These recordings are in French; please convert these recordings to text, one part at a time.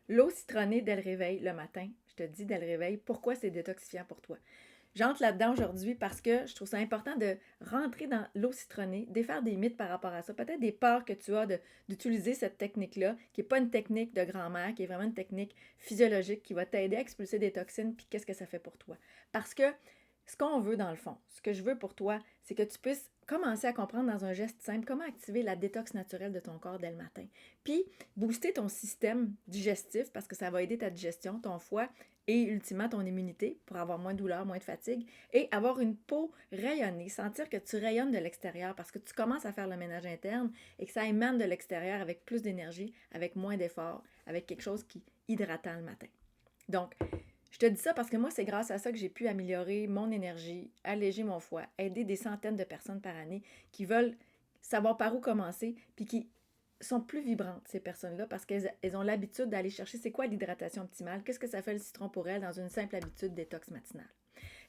L'eau citronnée dès le réveil le matin, je te dis dès le réveil, pourquoi c'est détoxifiant pour toi? J'entre là-dedans aujourd'hui parce que je trouve ça important de rentrer dans l'eau citronnée, défaire des mythes par rapport à ça, peut-être des peurs que tu as d'utiliser cette technique-là, qui n'est pas une technique de grand-mère, qui est vraiment une technique physiologique qui va t'aider à expulser des toxines, puis qu'est-ce que ça fait pour toi. Parce que ce qu'on veut dans le fond, ce que je veux pour toi, c'est que tu puisses commencer à comprendre dans un geste simple comment activer la détox naturelle de ton corps dès le matin. Puis, booster ton système digestif parce que ça va aider ta digestion, ton foie et ultimement ton immunité pour avoir moins de douleur, moins de fatigue et avoir une peau rayonnée, sentir que tu rayonnes de l'extérieur parce que tu commences à faire le ménage interne et que ça émane de l'extérieur avec plus d'énergie, avec moins d'efforts, avec quelque chose qui est hydratant le matin. Donc, je te dis ça parce que moi, c'est grâce à ça que j'ai pu améliorer mon énergie, alléger mon foie, aider des centaines de personnes par année qui veulent savoir par où commencer, puis qui sont plus vibrantes, ces personnes-là, parce qu'elles ont l'habitude d'aller chercher c'est quoi l'hydratation optimale, qu'est-ce que ça fait le citron pour elles dans une simple habitude détox matinale.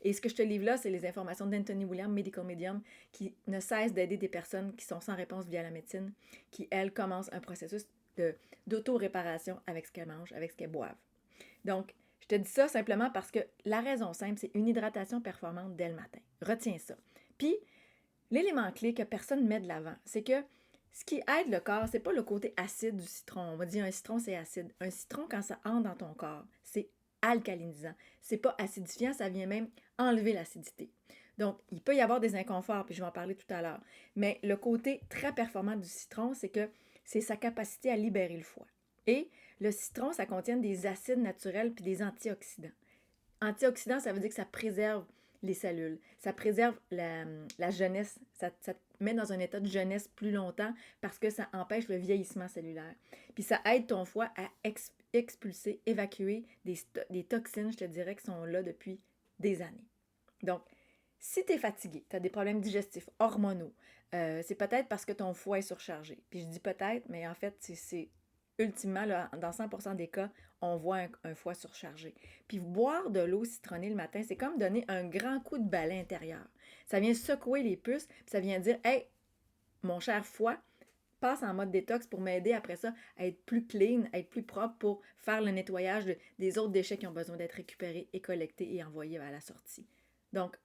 Et ce que je te livre là, c'est les informations d'Anthony William, Medical Medium, qui ne cesse d'aider des personnes qui sont sans réponse via la médecine, qui, elles, commencent un processus d'auto-réparation avec ce qu'elles mangent, avec ce qu'elles boivent. Donc, je te dis ça simplement parce que la raison simple, c'est une hydratation performante dès le matin. Retiens ça. Puis, l'élément clé que personne ne met de l'avant, c'est que ce qui aide le corps, c'est pas le côté acide du citron. On va dire un citron, c'est acide. Un citron, quand ça entre dans ton corps, c'est alcalinisant. C'est pas acidifiant, ça vient même enlever l'acidité. Donc, il peut y avoir des inconforts, puis je vais en parler tout à l'heure. Mais le côté très performant du citron, c'est que c'est sa capacité à libérer le foie. Et le citron, ça contient des acides naturels puis des antioxydants. Antioxydants, ça veut dire que ça préserve les cellules, ça préserve la jeunesse, ça te met dans un état de jeunesse plus longtemps parce que ça empêche le vieillissement cellulaire. Puis ça aide ton foie à expulser, évacuer des toxines, je te dirais, qui sont là depuis des années. Donc, si tu es fatigué, tu as des problèmes digestifs, hormonaux, c'est peut-être parce que ton foie est surchargé. Puis je dis peut-être, mais en fait, c'est ultimement, là, dans 100% des cas, on voit un foie surchargé. Puis boire de l'eau citronnée le matin, c'est comme donner un grand coup de balai intérieur. Ça vient secouer les puces, puis ça vient dire, hey, mon cher foie, passe en mode détox pour m'aider après ça à être plus clean, à être plus propre pour faire le nettoyage des autres déchets qui ont besoin d'être récupérés et collectés et envoyés à la sortie. Donc,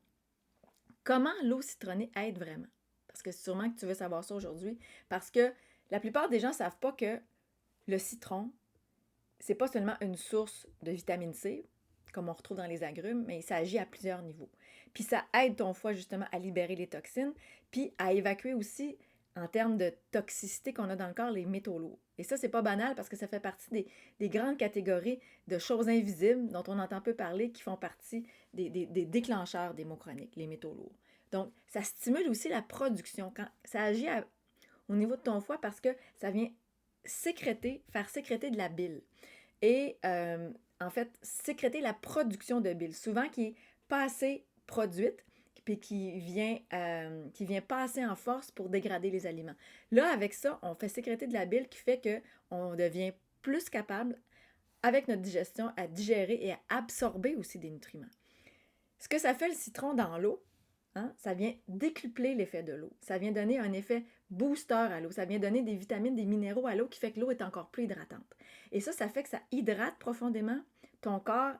comment l'eau citronnée aide vraiment? Parce que sûrement que tu veux savoir ça aujourd'hui. Parce que la plupart des gens ne savent pas que le citron, c'est pas seulement une source de vitamine C, comme on retrouve dans les agrumes, mais ça agit à plusieurs niveaux. Puis ça aide ton foie justement à libérer les toxines, puis à évacuer aussi, en termes de toxicité qu'on a dans le corps, les métaux lourds. Et ça, c'est pas banal parce que ça fait partie des grandes catégories de choses invisibles dont on entend peu parler, qui font partie des déclencheurs des maux chroniques, les métaux lourds. Donc, ça stimule aussi la production. Quand ça agit au niveau de ton foie parce que ça vient faire sécréter de la bile et en fait sécréter la production de bile, souvent qui est pas assez produite, puis qui vient pas assez en force pour dégrader les aliments. Là, avec ça, on fait sécréter de la bile qui fait qu'on devient plus capable, avec notre digestion, à digérer et à absorber aussi des nutriments. Ce que ça fait le citron dans l'eau, hein, ça vient décupler l'effet de l'eau. Ça vient donner un effet booster à l'eau. Ça vient donner des vitamines, des minéraux à l'eau qui fait que l'eau est encore plus hydratante. Et ça fait que ça hydrate profondément ton corps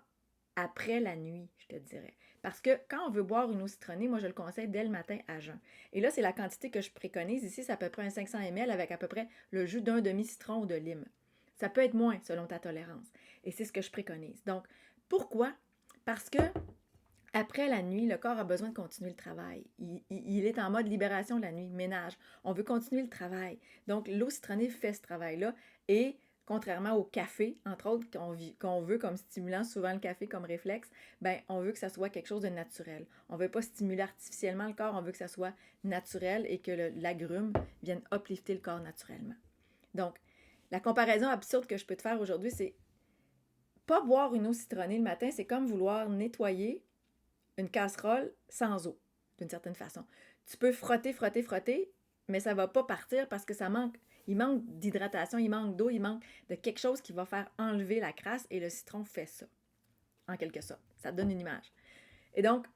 après la nuit, je te dirais. Parce que quand on veut boire une eau citronnée, moi je le conseille dès le matin à jeun. Et là, c'est la quantité que je préconise. Ici, c'est à peu près un 500 ml avec à peu près le jus d'un demi-citron ou de lime. Ça peut être moins selon ta tolérance. Et c'est ce que je préconise. Donc, pourquoi? Parce que après la nuit, le corps a besoin de continuer le travail. Il est en mode libération la nuit, ménage. On veut continuer le travail. Donc, l'eau citronnée fait ce travail-là. Et contrairement au café, entre autres, qu'on veut comme stimulant, souvent le café comme réflexe, ben, on veut que ça soit quelque chose de naturel. On ne veut pas stimuler artificiellement le corps, on veut que ça soit naturel et que l'agrume vienne uplifter le corps naturellement. Donc, la comparaison absurde que je peux te faire aujourd'hui, c'est pas boire une eau citronnée le matin, c'est comme vouloir nettoyer une casserole sans eau, d'une certaine façon. Tu peux frotter, frotter, frotter, mais ça ne va pas partir parce que il manque d'hydratation, il manque d'eau, il manque de quelque chose qui va faire enlever la crasse et le citron fait ça, en quelque sorte. Ça te donne une image. Et donc,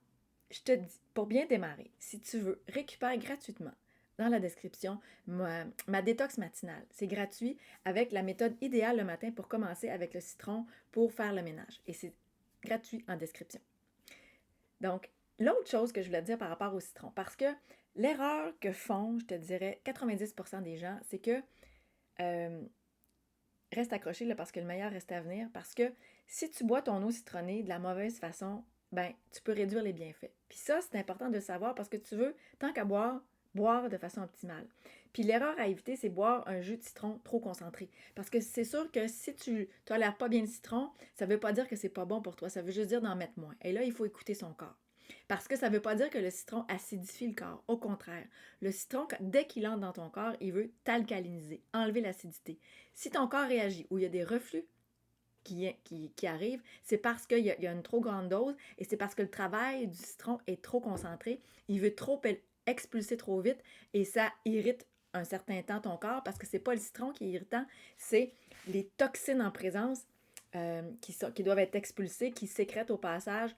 je te dis, pour bien démarrer, si tu veux, récupère gratuitement dans la description ma détox matinale. C'est gratuit avec la méthode idéale le matin pour commencer avec le citron pour faire le ménage. Et c'est gratuit en description. Donc, l'autre chose que je voulais te dire par rapport au citron, parce que l'erreur que font, je te dirais, 90% des gens, c'est que reste accroché là, parce que le meilleur reste à venir, parce que si tu bois ton eau citronnée de la mauvaise façon, ben tu peux réduire les bienfaits. Puis ça, c'est important de le savoir parce que tu veux, tant qu'à boire, boire de façon optimale. Puis l'erreur à éviter, c'est boire un jus de citron trop concentré. Parce que c'est sûr que si tu tolères pas bien le citron, ça ne veut pas dire que c'est pas bon pour toi, ça veut juste dire d'en mettre moins. Et là, il faut écouter son corps. Parce que ça ne veut pas dire que le citron acidifie le corps. Au contraire, le citron, dès qu'il entre dans ton corps, il veut t'alcaliniser, enlever l'acidité. Si ton corps réagit ou il y a des reflux qui arrivent, c'est parce qu'il y a une trop grande dose et c'est parce que le travail du citron est trop concentré. Il veut trop expulser trop vite et ça irrite un certain temps ton corps parce que c'est pas le citron qui est irritant, c'est les toxines en présence qui doivent être expulsées, qui sécrètent au passage,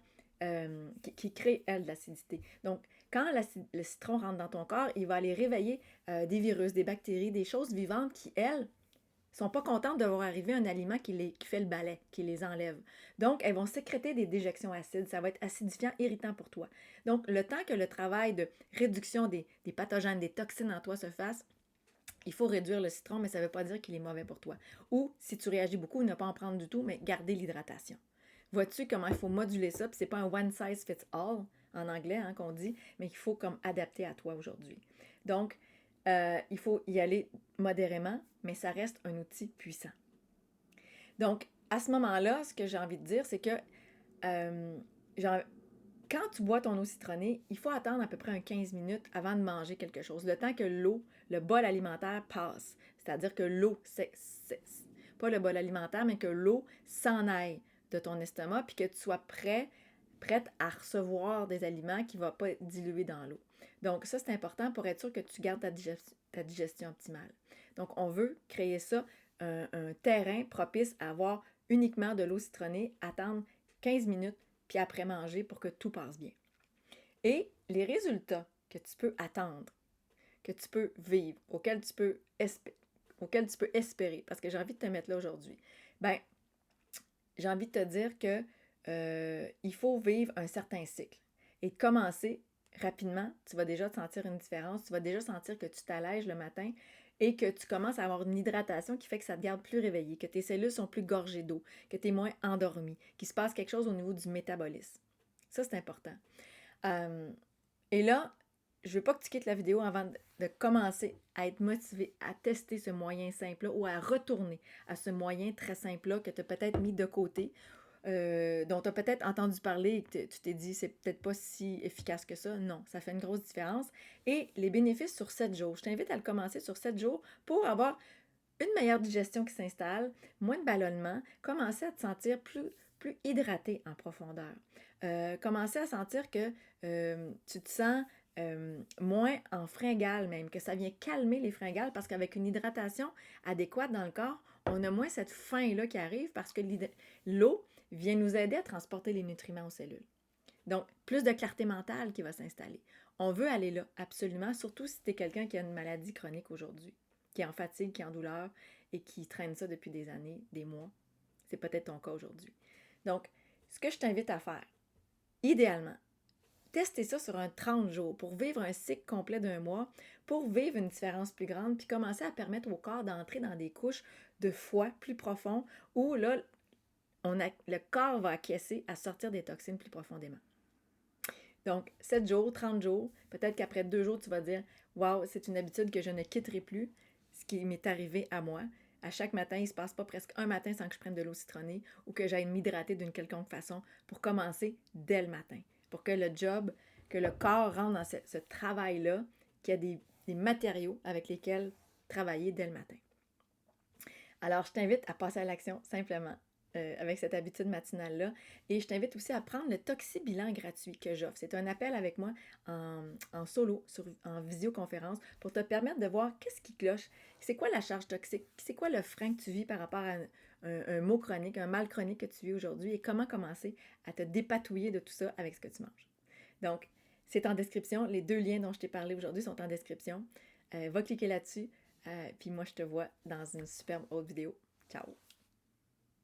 qui créent, elles, de l'acidité. Donc, quand le citron rentre dans ton corps, il va aller réveiller des virus, des bactéries, des choses vivantes qui, elles, sont pas contentes de voir arriver un aliment qui fait le balai, qui les enlève. Donc, elles vont sécréter des déjections acides. Ça va être acidifiant, irritant pour toi. Donc, le temps que le travail de réduction des pathogènes, des toxines en toi se fasse, il faut réduire le citron, mais ça ne veut pas dire qu'il est mauvais pour toi. Ou, si tu réagis beaucoup, ne pas en prendre du tout, mais garder l'hydratation. Vois-tu comment il faut moduler ça? Puis c'est pas un one size fits all, en anglais, hein, qu'on dit, mais qu'il faut comme adapter à toi aujourd'hui. Donc, il faut y aller modérément, mais ça reste un outil puissant. Donc, à ce moment-là, ce que j'ai envie de dire, c'est que quand tu bois ton eau citronnée, il faut attendre à peu près 15 minutes avant de manger quelque chose, le temps que l'eau, le bol alimentaire passe. C'est-à-dire que l'eau, pas le bol alimentaire, mais que l'eau s'en aille de ton estomac, puis que tu sois prête à recevoir des aliments qui ne vont pas diluer dans l'eau. Donc ça, c'est important pour être sûr que tu gardes ta digestion optimale. Donc on veut créer ça, un terrain propice à avoir uniquement de l'eau citronnée, attendre 15 minutes, puis après manger pour que tout passe bien. Et les résultats que tu peux attendre, que tu peux vivre, auxquels tu peux espérer, parce que j'ai envie de te mettre là aujourd'hui, ben j'ai envie de te dire que il faut vivre un certain cycle. Et de commencer rapidement, tu vas déjà te sentir une différence, tu vas déjà sentir que tu t'allèges le matin et que tu commences à avoir une hydratation qui fait que ça te garde plus réveillé, que tes cellules sont plus gorgées d'eau, que tu es moins endormi, qu'il se passe quelque chose au niveau du métabolisme. Ça, c'est important. Et là, je veux pas que tu quittes la vidéo avant de commencer à être motivé à tester ce moyen simple-là ou à retourner à ce moyen très simple-là que tu as peut-être mis de côté, dont tu as peut-être entendu parler et que tu t'es dit c'est peut-être pas si efficace que ça. Non, ça fait une grosse différence. Et les bénéfices sur 7 jours. Je t'invite à le commencer sur 7 jours pour avoir une meilleure digestion qui s'installe, moins de ballonnement, commencer à te sentir plus hydraté en profondeur. Commencer à sentir que tu te sens moins en fringales même, que ça vient calmer les fringales parce qu'avec une hydratation adéquate dans le corps, on a moins cette faim-là qui arrive parce que l'eau vient nous aider à transporter les nutriments aux cellules. Donc, plus de clarté mentale qui va s'installer. On veut aller là, absolument, surtout si tu es quelqu'un qui a une maladie chronique aujourd'hui, qui est en fatigue, qui est en douleur et qui traîne ça depuis des années, des mois. C'est peut-être ton cas aujourd'hui. Donc, ce que je t'invite à faire, idéalement, tester ça sur un 30 jours pour vivre un cycle complet d'un mois, pour vivre une différence plus grande, puis commencer à permettre au corps d'entrer dans des couches de foie plus profondes où là, le corps va acquiescer à sortir des toxines plus profondément. Donc, 7 jours, 30 jours, peut-être qu'après 2 jours, tu vas dire « Wow, c'est une habitude que je ne quitterai plus, ce qui m'est arrivé à moi. À chaque matin, il ne se passe pas presque un matin sans que je prenne de l'eau citronnée ou que j'aille m'hydrater d'une quelconque façon pour commencer dès le matin. Pour que que le corps rentre dans ce travail-là, qu'il y a des matériaux avec lesquels travailler dès le matin. » Alors, je t'invite à passer à l'action simplement avec cette habitude matinale-là. Et je t'invite aussi à prendre le Toxi-Bilan gratuit que j'offre. C'est un appel avec moi en solo, en visioconférence, pour te permettre de voir qu'est-ce qui cloche, c'est quoi la charge toxique, c'est quoi le frein que tu vis par rapport à un mot chronique, un mal chronique que tu vis aujourd'hui et comment commencer à te dépatouiller de tout ça avec ce que tu manges. Donc, c'est en description. Les 2 liens dont je t'ai parlé aujourd'hui sont en description. Va cliquer là-dessus. Puis moi, je te vois dans une superbe autre vidéo. Ciao!